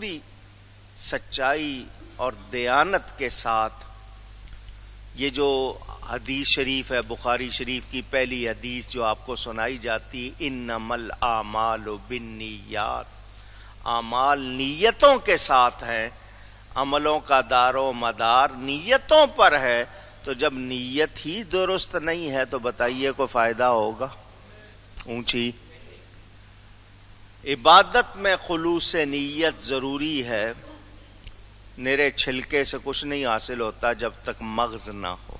پوری سچائی اور دیانت کے ساتھ یہ جو حدیث شریف ہے، بخاری شریف کی پہلی حدیث جو آپ کو سنائی جاتی، انما الاعمال بالنیات، اعمال نیتوں کے ساتھ ہیں، عملوں کا دار و مدار نیتوں پر ہے، تو جب نیت ہی درست نہیں ہے تو بتائیے کوئی فائدہ ہوگا؟ اونچی عبادت میں خلوص نیت ضروری ہے، نرے چھلکے سے کچھ نہیں حاصل ہوتا جب تک مغز نہ ہو۔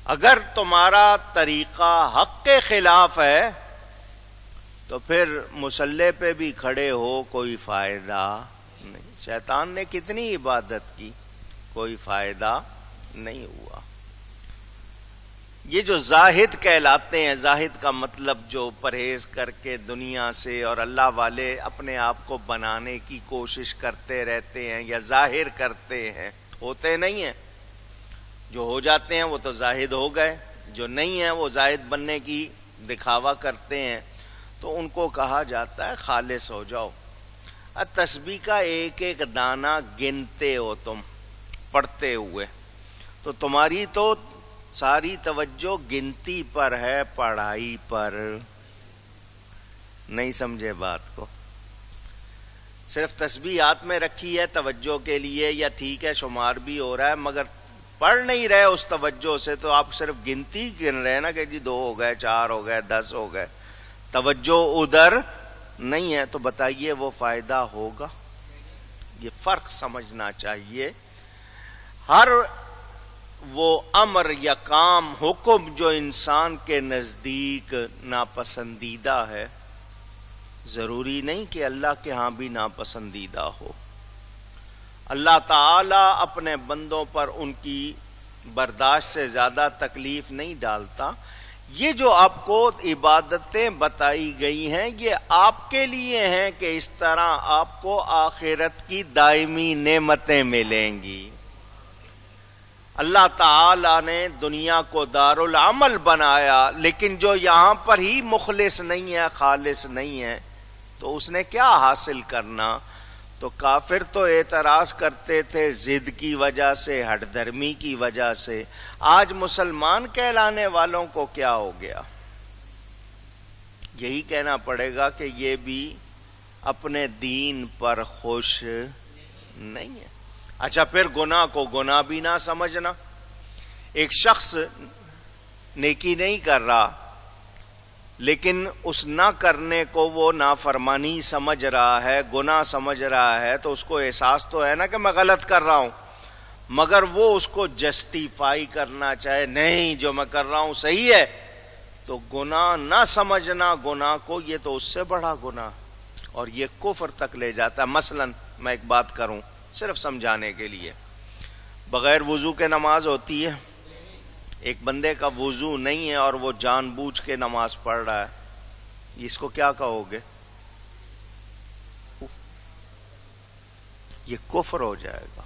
اگر تمہارا طریقہ حق کے خلاف ہے تو پھر مصلی پہ بھی کھڑے ہو کوئی فائدہ نہیں۔ شیطان نے کتنی عبادت کی، کوئی فائدہ نہیں ہوا۔ یہ جو زاہد کہلاتے ہیں، زاہد کا مطلب جو پرہیز کر کے دنیا سے اور اللہ والے اپنے آپ کو بنانے کی کوشش کرتے رہتے ہیں یا ظاہر کرتے ہیں، ہوتے نہیں ہیں۔ جو ہو جاتے ہیں وہ تو زاہد ہو گئے، جو نہیں ہیں وہ زاہد بننے کی دکھاوا کرتے ہیں، تو ان کو کہا جاتا ہے خالص ہو جاؤ۔ تسبیح کا ایک ایک دانہ گنتے ہو تم پڑھتے ہوئے، تو تمہاری تو ساری توجہ گنتی پر ہے، پڑھائی پر نہیں۔ سمجھے بات کو؟ صرف تسبیح ہاتھ میں رکھی ہے توجہ کے لیے، یا ٹھیک ہے شمار بھی ہو رہا ہے مگر پڑھ نہیں رہے اس توجہ سے، تو آپ صرف گنتی گن رہے ہیں نا کہ جی 2 ہو گئے، 4 ہو گئے، 10 ہو گئے، توجہ ادھر نہیں ہے، تو بتائیے وہ فائدہ ہوگا؟ یہ فرق سمجھنا چاہیے۔ ہر وہ امر یا کام، حکم جو انسان کے نزدیک ناپسندیدہ ہے، ضروری نہیں کہ اللہ کے ہاں بھی ناپسندیدہ ہو۔ اللہ تعالی اپنے بندوں پر ان کی برداشت سے زیادہ تکلیف نہیں ڈالتا۔ یہ جو آپ کو عبادتیں بتائی گئی ہیں یہ آپ کے لیے ہیں کہ اس طرح آپ کو آخرت کی دائمی نعمتیں ملیں گی۔ اللہ تعالی نے دنیا کو دار العمل بنایا، لیکن جو یہاں پر ہی مخلص نہیں ہے، خالص نہیں ہے، تو اس نے کیا حاصل کرنا؟ تو کافر تو اعتراض کرتے تھے ضد کی وجہ سے، ہٹ دھرمی کی وجہ سے۔ آج مسلمان کہلانے والوں کو کیا ہو گیا؟ یہی کہنا پڑے گا کہ یہ بھی اپنے دین پر خوش نہیں ہے۔ اچھا، پھر گناہ کو گناہ بھی نہ سمجھنا۔ ایک شخص نیکی نہیں کر رہا لیکن اس نہ کرنے کو وہ نافرمانی سمجھ رہا ہے، گناہ سمجھ رہا ہے، تو اس کو احساس تو ہے نا کہ میں غلط کر رہا ہوں، مگر وہ اس کو جسٹیفائی کرنا چاہے، نہیں جو میں کر رہا ہوں صحیح ہے، تو گناہ نہ سمجھنا گناہ کو، یہ تو اس سے بڑا گناہ اور یہ کفر تک لے جاتا ہے۔ مثلا میں ایک بات کروں صرف سمجھانے کے لیے، بغیر وضو کے نماز ہوتی ہے؟ ایک بندے کا وضو نہیں ہے اور وہ جان بوجھ کے نماز پڑھ رہا ہے، اس کو کیا کہو گے؟ یہ کفر ہو جائے گا۔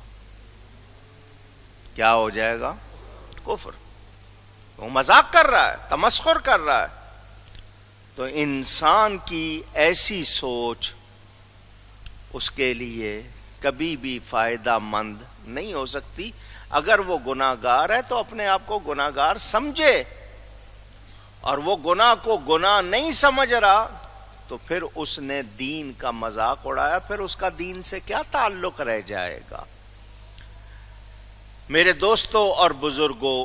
کیا ہو جائے گا؟ کفر۔ وہ مذاق کر رہا ہے، تمسخر کر رہا ہے۔ تو انسان کی ایسی سوچ اس کے لیے کبھی بھی فائدہ مند نہیں ہو سکتی۔ اگر وہ گناہگار ہے تو اپنے آپ کو گناہگار سمجھے، اور وہ گناہ کو گناہ نہیں سمجھ رہا تو پھر اس نے دین کا مذاق اڑایا، پھر اس کا دین سے کیا تعلق رہ جائے گا؟ میرے دوستوں اور بزرگوں،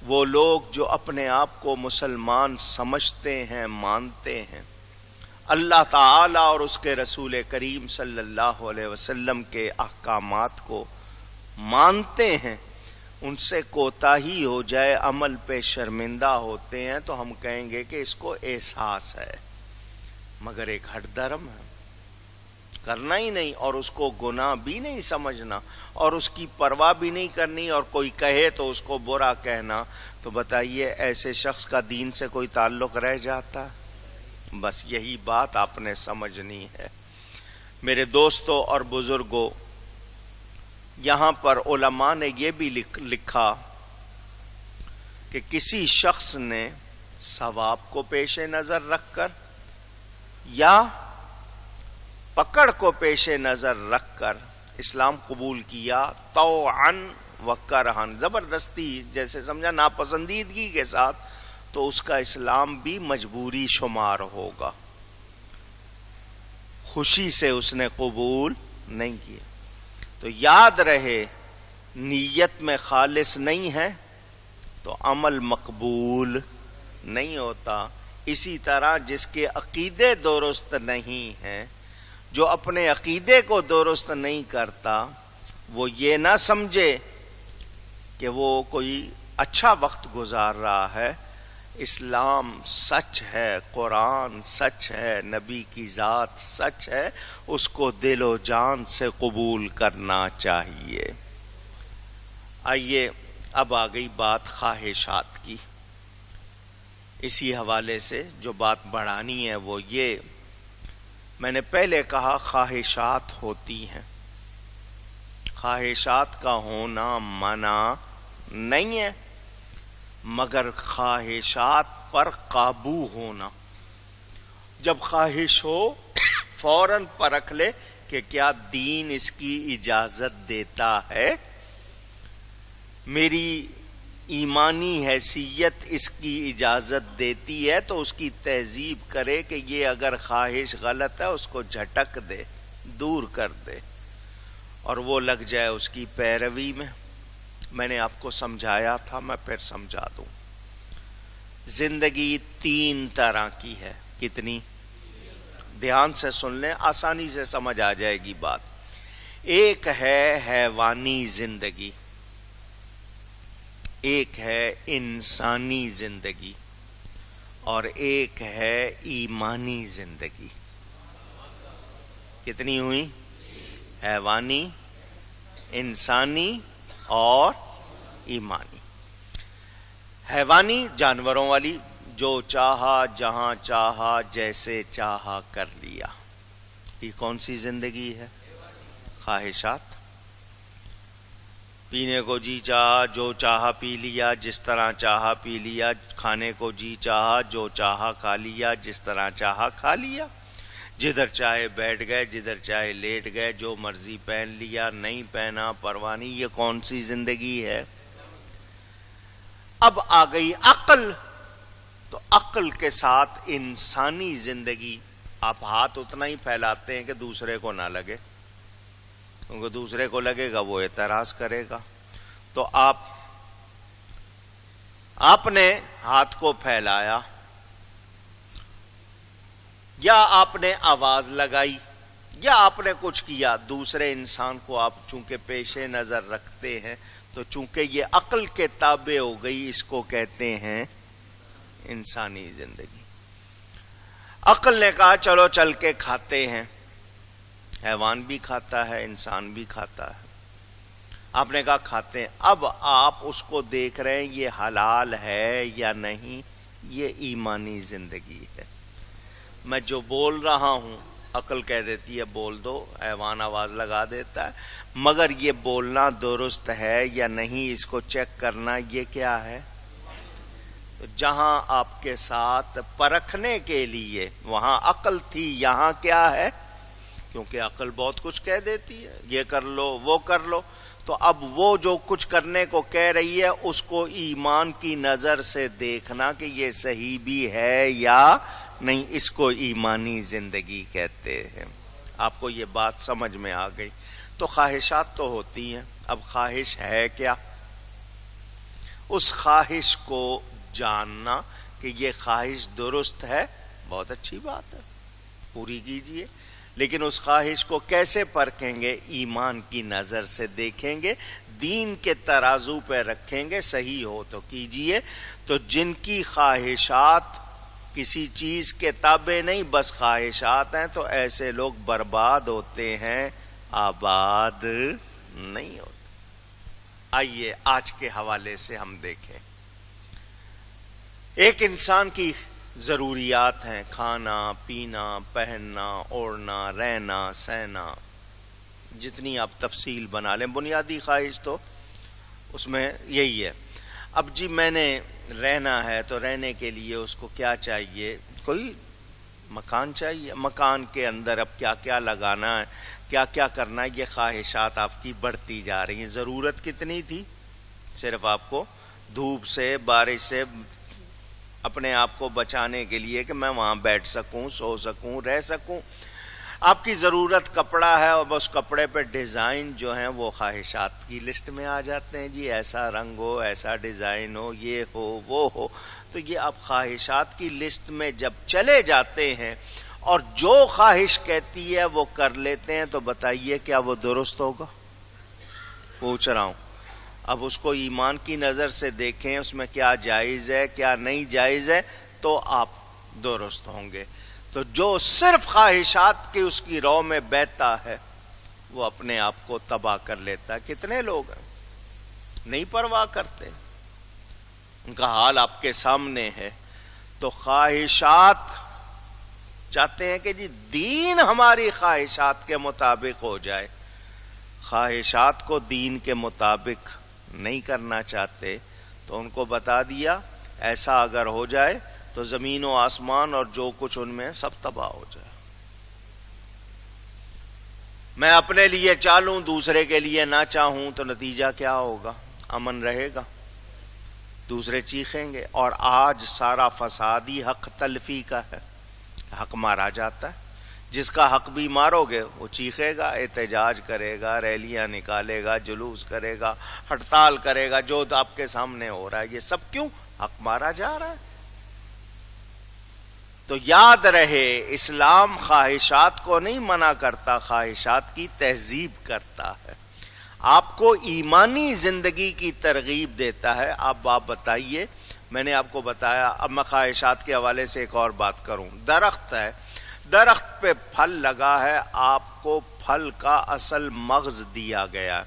وہ لوگ جو اپنے آپ کو مسلمان سمجھتے ہیں، مانتے ہیں، اللہ تعالی اور اس کے رسول کریم صلی اللہ علیہ وسلم کے احکامات کو مانتے ہیں، ان سے کوتاہی ہو جائے، عمل پہ شرمندہ ہوتے ہیں، تو ہم کہیں گے کہ اس کو احساس ہے، مگر ایک ہٹ دھرم ہے، کرنا ہی نہیں، اور اس کو گناہ بھی نہیں سمجھنا، اور اس کی پرواہ بھی نہیں کرنی، اور کوئی کہے تو اس کو برا کہنا۔ تو بتائیے ایسے شخص کا دین سے کوئی تعلق رہ جاتا؟ بس یہی بات آپ نے سمجھنی ہے۔ میرے دوستوں اور بزرگوں، یہاں پر علماء نے یہ بھی لکھا کہ کسی شخص نے ثواب کو پیش نظر رکھ کر یا پکڑ کو پیش نظر رکھ کر اسلام قبول کیا طوعاً و کرہن، زبردستی جیسے سمجھا ناپسندیدگی کے ساتھ، تو اس کا اسلام بھی مجبوری شمار ہوگا، خوشی سے اس نے قبول نہیں کیا۔ تو یاد رہے نیت میں خالص نہیں ہے تو عمل مقبول نہیں ہوتا۔ اسی طرح جس کے عقیدے درست نہیں ہیں، جو اپنے عقیدے کو درست نہیں کرتا، وہ یہ نہ سمجھے کہ وہ کوئی اچھا وقت گزار رہا ہے۔ اسلام سچ ہے، قرآن سچ ہے، نبی کی ذات سچ ہے، اس کو دل و جان سے قبول کرنا چاہیے۔ آئیے اب آ گئی بات خواہشات کی۔ اسی حوالے سے جو بات بڑھانی ہے وہ یہ، میں نے پہلے کہا خواہشات ہوتی ہیں، خواہشات کا ہونا منع نہیں ہے، مگر خواہشات پر قابو ہونا۔ جب خواہش ہو فوراً پرکھ لے کہ کیا دین اس کی اجازت دیتا ہے، میری ایمانی حیثیت اس کی اجازت دیتی ہے، تو اس کی تہذیب کرے کہ یہ اگر خواہش غلط ہے اس کو جھٹک دے، دور کر دے، اور وہ لگ جائے اس کی پیروی میں۔ میں نے آپ کو سمجھایا تھا، میں پھر سمجھا دوں۔ زندگی 3 طرح کی ہے۔ کتنی؟ دھیان سے سن لیں، آسانی سے سمجھ آ جائے گی بات۔ ایک ہے حیوانی زندگی، ایک ہے انسانی زندگی، اور ایک ہے ایمانی زندگی۔ کتنی ہوئی؟ حیوانی، انسانی اور ایمانی۔ حیوانی جانوروں والی، جو چاہا جہاں چاہا جیسے چاہا کر لیا، یہ کون سی زندگی ہے؟ خواہشات۔ پینے کو جی چاہا، جو چاہا پی لیا، جس طرح چاہا پی لیا، کھانے کو جی چاہا، جو چاہا کھا لیا، جس طرح چاہا کھا لیا، جدھر چاہے بیٹھ گئے، جدھر چاہے لیٹ گئے، جو مرضی پہن لیا، نہیں پہنا پرواہ نہیں۔ یہ کون سی زندگی ہے؟ اب آ گئی عقل، تو عقل کے ساتھ انسانی زندگی۔ آپ ہاتھ اتنا ہی پھیلاتے ہیں کہ دوسرے کو نہ لگے، کیونکہ دوسرے کو لگے گا وہ اعتراض کرے گا۔ تو آپ نے ہاتھ کو پھیلایا، یا آپ نے آواز لگائی، یا آپ نے کچھ کیا، دوسرے انسان کو آپ چونکہ پیش نظر رکھتے ہیں، تو چونکہ یہ عقل کے تابع ہو گئی، اس کو کہتے ہیں انسانی زندگی۔ عقل نے کہا چلو چل کے کھاتے ہیں، حیوان بھی کھاتا ہے، انسان بھی کھاتا ہے، آپ نے کہا کھاتے ہیں۔ اب آپ اس کو دیکھ رہے ہیں یہ حلال ہے یا نہیں، یہ ایمانی زندگی ہے۔ میں جو بول رہا ہوں عقل کہہ دیتی ہے بول دو، حیوان آواز لگا دیتا ہے، مگر یہ بولنا درست ہے یا نہیں اس کو چیک کرنا، یہ کیا ہے؟ تو جہاں آپ کے ساتھ پرکھنے کے لیے وہاں عقل تھی، یہاں کیا ہے؟ کیونکہ عقل بہت کچھ کہہ دیتی ہے، یہ کر لو وہ کر لو، تو اب وہ جو کچھ کرنے کو کہہ رہی ہے اس کو ایمان کی نظر سے دیکھنا کہ یہ صحیح بھی ہے یا نہیں، اس کو ایمانی زندگی کہتے ہیں۔ آپ کو یہ بات سمجھ میں آ گئی؟ تو خواہشات تو ہوتی ہیں، اب خواہش ہے کیا؟ اس خواہش کو جاننا کہ یہ خواہش درست ہے، بہت اچھی بات ہے، پوری کیجئے، لیکن اس خواہش کو کیسے پرکھیں گے؟ ایمان کی نظر سے دیکھیں گے، دین کے ترازو پہ رکھیں گے، صحیح ہو تو کیجئے۔ تو جن کی خواہشات کسی چیز کے تابع نہیں، بس خواہشات ہیں، تو ایسے لوگ برباد ہوتے ہیں، آباد نہیں ہوتے۔ آئیے آج کے حوالے سے ہم دیکھیں، ایک انسان کی ضروریات ہیں، کھانا پینا، پہننا اوڑھنا، رہنا سہنا، جتنی آپ تفصیل بنا لیں، بنیادی خواہش تو اس میں یہی ہے۔ اب جی میں نے رہنا ہے تو رہنے کے لیے اس کو کیا چاہیے؟ کوئی مکان چاہیے، مکان کے اندر اب کیا کیا لگانا ہے، کیا کیا کرنا ہے، یہ خواہشات آپ کی بڑھتی جا رہی ہیں. ضرورت کتنی تھی؟ صرف آپ کو دھوپ سے، بارش سے اپنے آپ کو بچانے کے لیے کہ میں وہاں بیٹھ سکوں، سو سکوں، رہ سکوں. آپ کی ضرورت کپڑا ہے اور اس کپڑے پہ ڈیزائن جو ہیں وہ خواہشات کی لسٹ میں آ جاتے ہیں. جی ایسا رنگ ہو، ایسا ڈیزائن ہو، یہ ہو، وہ ہو. تو یہ آپ خواہشات کی لسٹ میں جب چلے جاتے ہیں اور جو خواہش کہتی ہے وہ کر لیتے ہیں، تو بتائیے کیا وہ درست ہوگا؟ پوچھ رہا ہوں. اب اس کو ایمان کی نظر سے دیکھیں، اس میں کیا جائز ہے، کیا نہیں جائز ہے، تو آپ درست ہوں گے. تو جو صرف خواہشات کی اس کی رو میں بہتا ہے وہ اپنے آپ کو تباہ کر لیتا ہے. کتنے لوگ ہیں نہیں پرواہ کرتے، ان کا حال آپ کے سامنے ہے. تو خواہشات چاہتے ہیں کہ جی دین ہماری خواہشات کے مطابق ہو جائے، خواہشات کو دین کے مطابق نہیں کرنا چاہتے. تو ان کو بتا دیا ایسا اگر ہو جائے تو زمین و آسمان اور جو کچھ ان میں سب تباہ ہو جائے. میں اپنے لیے چالوں، دوسرے کے لیے نہ چاہوں، تو نتیجہ کیا ہوگا؟ امن رہے گا، دوسرے چیخیں گے. اور آج سارا فسادی حق تلفی کا ہے. حق مارا جاتا ہے، جس کا حق بھی مارو گے وہ چیخے گا، احتجاج کرے گا، ریلیاں نکالے گا، جلوس کرے گا، ہڑتال کرے گا. جو آپ کے سامنے ہو رہا ہے یہ سب کیوں؟ حق مارا جا رہا ہے. تو یاد رہے اسلام خواہشات کو نہیں منع کرتا، خواہشات کی تہذیب کرتا ہے، آپ کو ایمانی زندگی کی ترغیب دیتا ہے. آپ بتائیے، میں نے آپ کو بتایا، اب میں خواہشات کے حوالے سے ایک اور بات کروں. درخت ہے، درخت پہ پھل لگا ہے، آپ کو پھل کا اصل مغز دیا گیا.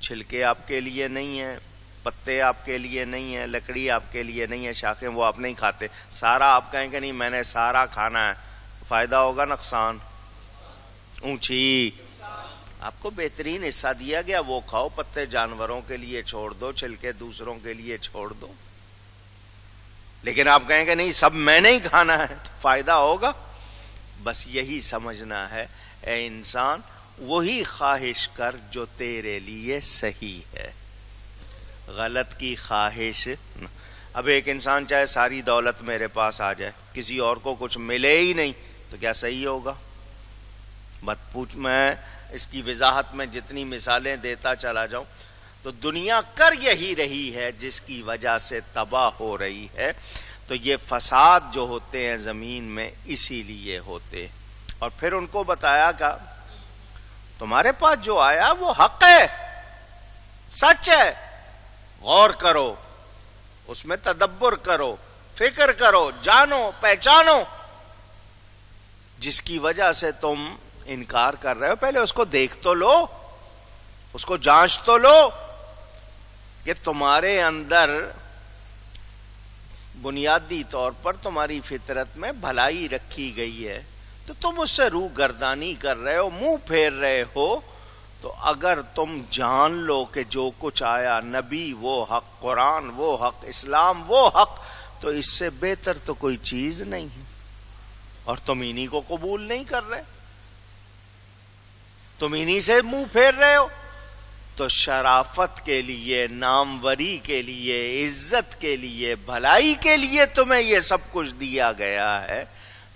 چھلکے آپ کے لیے نہیں ہیں، پتے آپ کے لیے نہیں ہیں، لکڑی آپ کے لیے نہیں ہے، شاخیں وہ آپ نہیں کھاتے. سارا آپ کہیں کہ نہیں میں نے سارا کھانا ہے، فائدہ ہوگا نقصان؟ اونچی. آپ کو بہترین حصہ دیا گیا وہ کھاؤ، پتے جانوروں کے لیے چھوڑ دو، چھلکے دوسروں کے لیے چھوڑ دو. لیکن آپ کہیں کہ نہیں سب میں نے ہی کھانا ہے، تو فائدہ ہوگا؟ بس یہی سمجھنا ہے اے انسان، وہی خواہش کر جو تیرے لیے صحیح ہے، غلط کی خواہش. اب ایک انسان چاہے ساری دولت میرے پاس آ جائے، کسی اور کو کچھ ملے ہی نہیں، تو کیا صحیح ہوگا؟ مت پوچھ. میں اس کی وضاحت میں جتنی مثالیں دیتا چلا جاؤں تو دنیا کر یہی رہی ہے جس کی وجہ سے تباہ ہو رہی ہے. تو یہ فساد جو ہوتے ہیں زمین میں اسی لیے ہوتے. اور پھر ان کو بتایا کہ تمہارے پاس جو آیا وہ حق ہے، سچ ہے، غور کرو، اس میں تدبر کرو، فکر کرو، جانو، پہچانو. جس کی وجہ سے تم انکار کر رہے ہو پہلے اس کو دیکھ تو لو، اس کو جانچ تو لو کہ تمہارے اندر بنیادی طور پر تمہاری فطرت میں بھلائی رکھی گئی ہے، تو تم اس سے روح گردانی کر رہے ہو، منہ پھیر رہے ہو. تو اگر تم جان لو کہ جو کچھ آیا، نبی وہ حق، قرآن وہ حق، اسلام وہ حق، تو اس سے بہتر تو کوئی چیز نہیں ہے. اور تم انہی کو قبول نہیں کر رہے، تم انہی سے منہ پھیر رہے ہو. تو شرافت کے لیے، ناموری کے لیے، عزت کے لیے، بھلائی کے لیے تمہیں یہ سب کچھ دیا گیا ہے،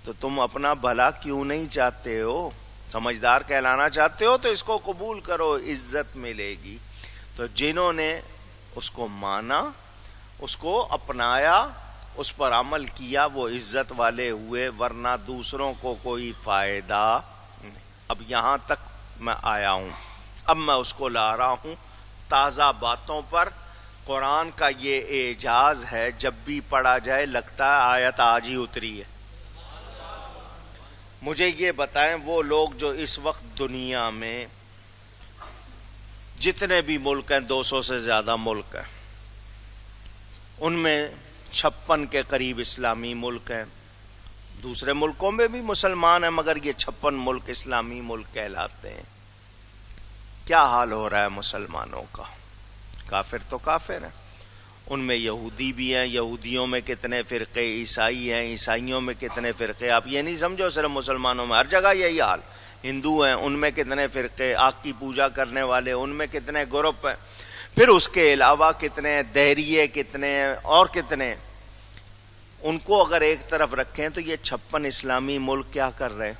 تو تم اپنا بھلا کیوں نہیں چاہتے ہو؟ سمجھدار کہلانا چاہتے ہو تو اس کو قبول کرو، عزت ملے گی. تو جنہوں نے اس کو مانا، اس کو اپنایا، اس پر عمل کیا، وہ عزت والے ہوئے، ورنہ دوسروں کو کوئی فائدہ نہیں. اب یہاں تک میں آیا ہوں، اب میں اس کو لا رہا ہوں تازہ باتوں پر. قرآن کا یہ اعجاز ہے، جب بھی پڑھا جائے لگتا ہے آیت آج ہی اتری ہے. مجھے یہ بتائیں وہ لوگ جو اس وقت دنیا میں جتنے بھی ملک ہیں، 200 سے زیادہ ملک ہیں، ان میں 56 کے قریب اسلامی ملک ہیں. دوسرے ملکوں میں بھی مسلمان ہیں مگر یہ 56 ملک اسلامی ملک کہلاتے ہیں. کیا حال ہو رہا ہے مسلمانوں کا؟ کافر تو کافر ہیں، ان میں یہودی بھی ہیں، یہودیوں میں کتنے فرقے، عیسائی ہیں، عیسائیوں میں کتنے فرقے. آپ یہ نہیں سمجھو صرف مسلمانوں میں، ہر جگہ یہی حال. ہندو ہیں، ان میں کتنے فرقے، آگ کی پوجا کرنے والے ان میں کتنے گروپ ہیں، پھر اس کے علاوہ کتنے دہریے، کتنے اور کتنے. ان کو اگر ایک طرف رکھیں تو یہ 56 اسلامی ملک کیا کر رہے ہیں؟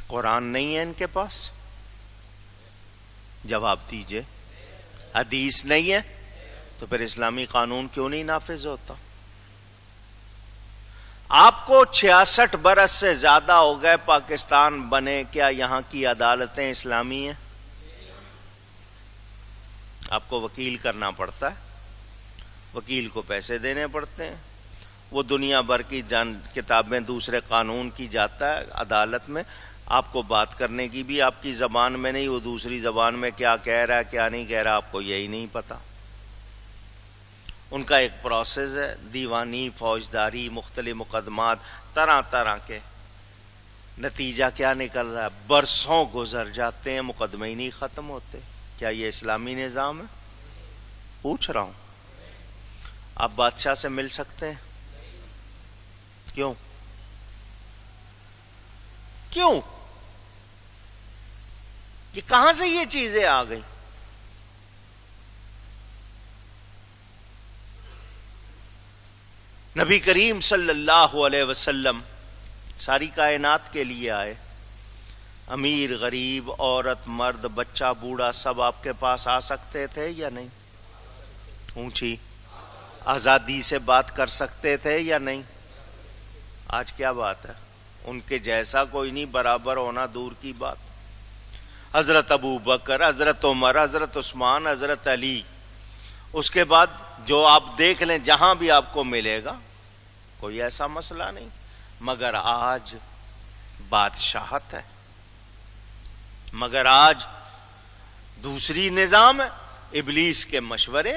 قرآن نہیں ہے ان کے پاس؟ جواب دیجئے. حدیث نہیں ہے تو پھر اسلامی قانون کیوں نہیں نافذ ہوتا؟ آپ کو 66 برس سے زیادہ ہو گئے پاکستان بنے، کیا یہاں کی عدالتیں اسلامی ہیں؟ آپ کو وکیل کرنا پڑتا ہے، وکیل کو پیسے دینے پڑتے ہیں، وہ دنیا بھر کی کتابیں دوسرے قانون کی جاتا ہے عدالت میں. آپ کو بات کرنے کی بھی آپ کی زبان میں نہیں، وہ دوسری زبان میں کیا کہہ رہا ہے کیا نہیں کہہ رہا آپ کو یہی نہیں پتا. ان کا ایک پروسیس ہے، دیوانی، فوجداری، مختلف مقدمات، طرح طرح کے. نتیجہ کیا نکل رہا ہے؟ برسوں گزر جاتے ہیں، مقدمے ہی نہیں ختم ہوتے. کیا یہ اسلامی نظام ہے؟ پوچھ رہا ہوں. آپ بادشاہ سے مل سکتے ہیں؟ کیوں؟ کیوں؟ یہ کہاں سے یہ چیزیں آ گئی؟ نبی کریم صلی اللہ علیہ وسلم ساری کائنات کے لیے آئے. امیر، غریب، عورت، مرد، بچہ، بوڑھا سب آپ کے پاس آ سکتے تھے یا نہیں؟ اونچی آزادی سے بات کر سکتے تھے یا نہیں؟ آج کیا بات ہے؟ ان کے جیسا کوئی نہیں، برابر ہونا دور کی بات. حضرت ابو بکر، حضرت عمر، حضرت عثمان، حضرت علی، اس کے بعد جو آپ دیکھ لیں جہاں بھی آپ کو ملے گا کوئی ایسا مسئلہ نہیں. مگر آج بادشاہت ہے، مگر آج دوسری نظام ہے. ابلیس کے مشورے،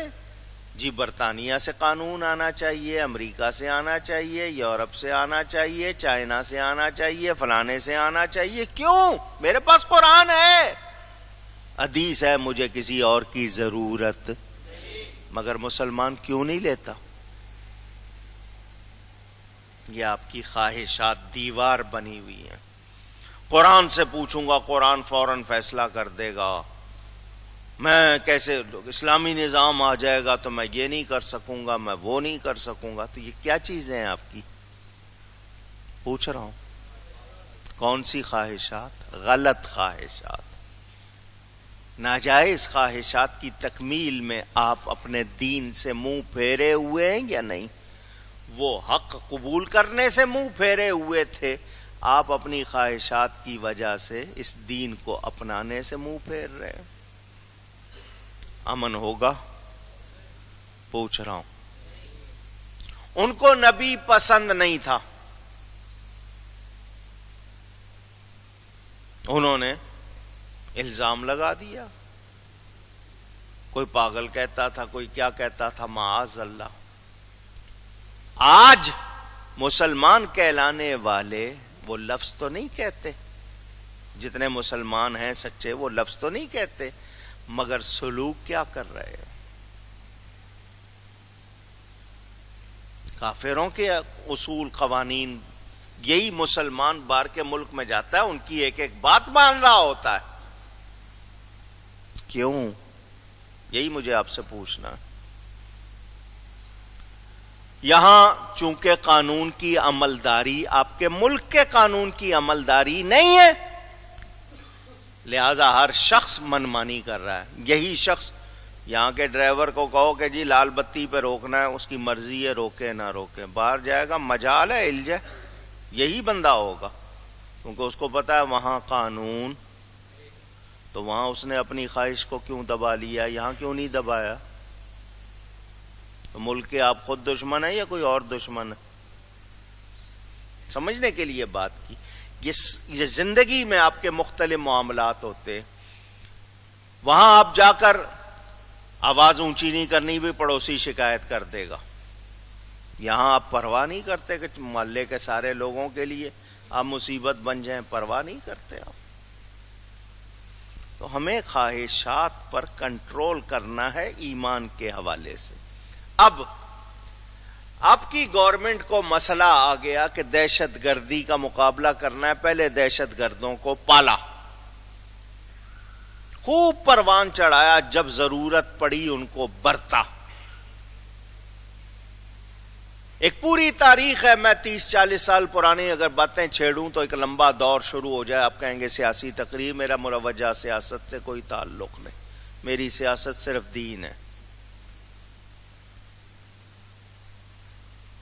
جی برطانیہ سے قانون آنا چاہیے، امریکہ سے آنا چاہیے، یورپ سے آنا چاہیے، چائنا سے آنا چاہیے، فلانے سے آنا چاہیے. کیوں؟ میرے پاس قرآن ہے، حدیث ہے، مجھے کسی اور کی ضرورت. مگر مسلمان کیوں نہیں لیتا؟ یہ آپ کی خواہشات دیوار بنی ہوئی ہیں. قرآن سے پوچھوں گا، قرآن فوراً فیصلہ کر دے گا. میں کیسے اسلامی نظام آ جائے گا تو میں یہ نہیں کر سکوں گا، میں وہ نہیں کر سکوں گا. تو یہ کیا چیزیں ہیں آپ کی؟ پوچھ رہا ہوں. کون سی خواہشات؟ غلط خواہشات، ناجائز خواہشات کی تکمیل میں آپ اپنے دین سے منہ پھیرے ہوئے ہیں یا نہیں؟ وہ حق قبول کرنے سے منہ پھیرے ہوئے تھے، آپ اپنی خواہشات کی وجہ سے اس دین کو اپنانے سے منہ پھیر رہے ہیں. امن ہوگا؟ پوچھ رہا ہوں. ان کو نبی پسند نہیں تھا، انہوں نے الزام لگا دیا. کوئی پاگل کہتا تھا، کوئی کیا کہتا تھا، معاذ اللہ. آج مسلمان کہلانے والے وہ لفظ تو نہیں کہتے، جتنے مسلمان ہیں سچے وہ لفظ تو نہیں کہتے، مگر سلوک کیا کر رہے ہیں؟ کافروں کے اصول قوانین. یہی مسلمان باہر کے ملک میں جاتا ہے، ان کی ایک ایک بات مان رہا ہوتا ہے. کیوں؟ یہی مجھے آپ سے پوچھنا. یہاں چونکہ قانون کی عملداری آپ کے ملک کے قانون کی عملداری نہیں ہے، لہذا ہر شخص منمانی کر رہا ہے. یہی شخص یہاں کے ڈرائیور کو کہو کہ جی لال بتی پہ روکنا ہے، اس کی مرضی ہے، روکے نہ روکے، باہر جائے گا مجال ہے ہل جائے، یہی بندہ ہوگا. کیونکہ اس کو پتا ہے وہاں قانون، تو وہاں اس نے اپنی خواہش کو کیوں دبا لیا، یہاں کیوں نہیں دبایا؟ تو ملک کے آپ خود دشمن ہیں یا کوئی اور دشمن ہے؟ سمجھنے کے لیے بات کی. یہ زندگی میں آپ کے مختلف معاملات ہوتے، وہاں آپ جا کر آواز اونچی نہیں کرنی، بھی پڑوسی شکایت کر دے گا. یہاں آپ پرواہ نہیں کرتے کہ محلے کے سارے لوگوں کے لیے آپ مصیبت بن جائیں، پرواہ نہیں کرتے آپ. تو ہمیں خواہشات پر کنٹرول کرنا ہے ایمان کے حوالے سے. اب آپ کی گورنمنٹ کو مسئلہ آ گیا کہ دہشت گردی کا مقابلہ کرنا ہے. پہلے دہشت گردوں کو پالا، خوب پروان چڑھایا، جب ضرورت پڑی ان کو برتا. ایک پوری تاریخ ہے، میں 30-40 سال پرانی اگر باتیں چھیڑوں تو ایک لمبا دور شروع ہو جائے. آپ کہیں گے سیاسی تقریر، میرا مروجہ سیاست سے کوئی تعلق نہیں، میری سیاست صرف دین ہے.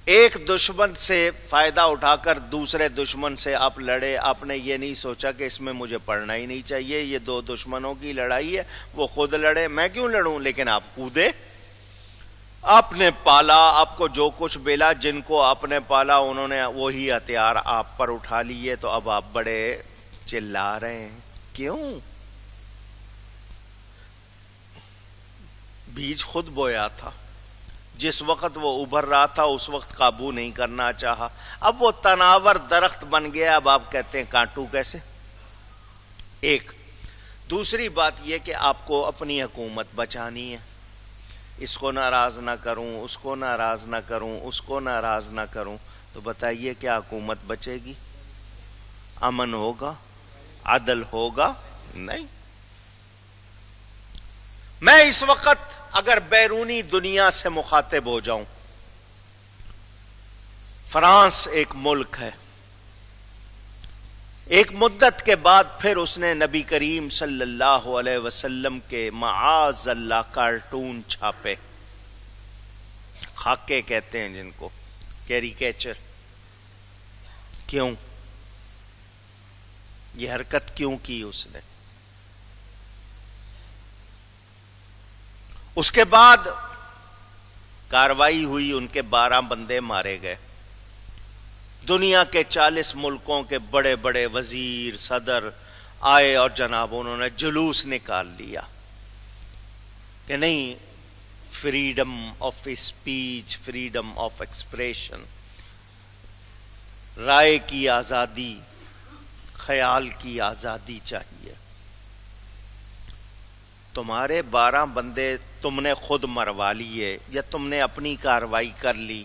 ایک دشمن سے فائدہ اٹھا کر دوسرے دشمن سے آپ لڑے، آپ نے یہ نہیں سوچا کہ اس میں مجھے پڑھنا ہی نہیں چاہیے، یہ دو دشمنوں کی لڑائی ہے، وہ خود لڑے، میں کیوں لڑوں. لیکن آپ کودے، آپ نے پالا، آپ کو جو کچھ ملا، جن کو آپ نے پالا انہوں نے وہی ہتھیار آپ پر اٹھا لیے، تو اب آپ بڑے چلا رہے ہیں. کیوں؟ بیج خود بویا تھا، جس وقت وہ ابھر رہا تھا اس وقت قابو نہیں کرنا چاہا، اب وہ تناور درخت بن گیا، اب آپ کہتے ہیں کاٹوں کیسے. ایک دوسری بات یہ کہ آپ کو اپنی حکومت بچانی ہے. اس کو ناراض نہ کروں، اس کو ناراض نہ کروں، اس کو ناراض نہ کروں، تو بتائیے کیا حکومت بچے گی؟ امن ہوگا؟ عدل ہوگا؟ نہیں. میں اس وقت اگر بیرونی دنیا سے مخاطب ہو جاؤں، فرانس ایک ملک ہے، ایک مدت کے بعد پھر اس نے نبی کریم صلی اللہ علیہ وسلم کے معاذ اللہ کارٹون چھاپے، خاکے کہتے ہیں جن کو، کیریکیچر. کیوں یہ حرکت کیوں کی اس نے؟ اس کے بعد کاروائی ہوئی، ان کے 12 بندے مارے گئے. دنیا کے 40 ملکوں کے بڑے بڑے وزیر صدر آئے اور جناب انہوں نے جلوس نکال لیا کہ نہیں، freedom of speech, freedom of expression, رائے کی آزادی، خیال کی آزادی چاہیے. تمہارے 12 بندے تم نے خود مروا لیے یا تم نے اپنی کاروائی کر لی،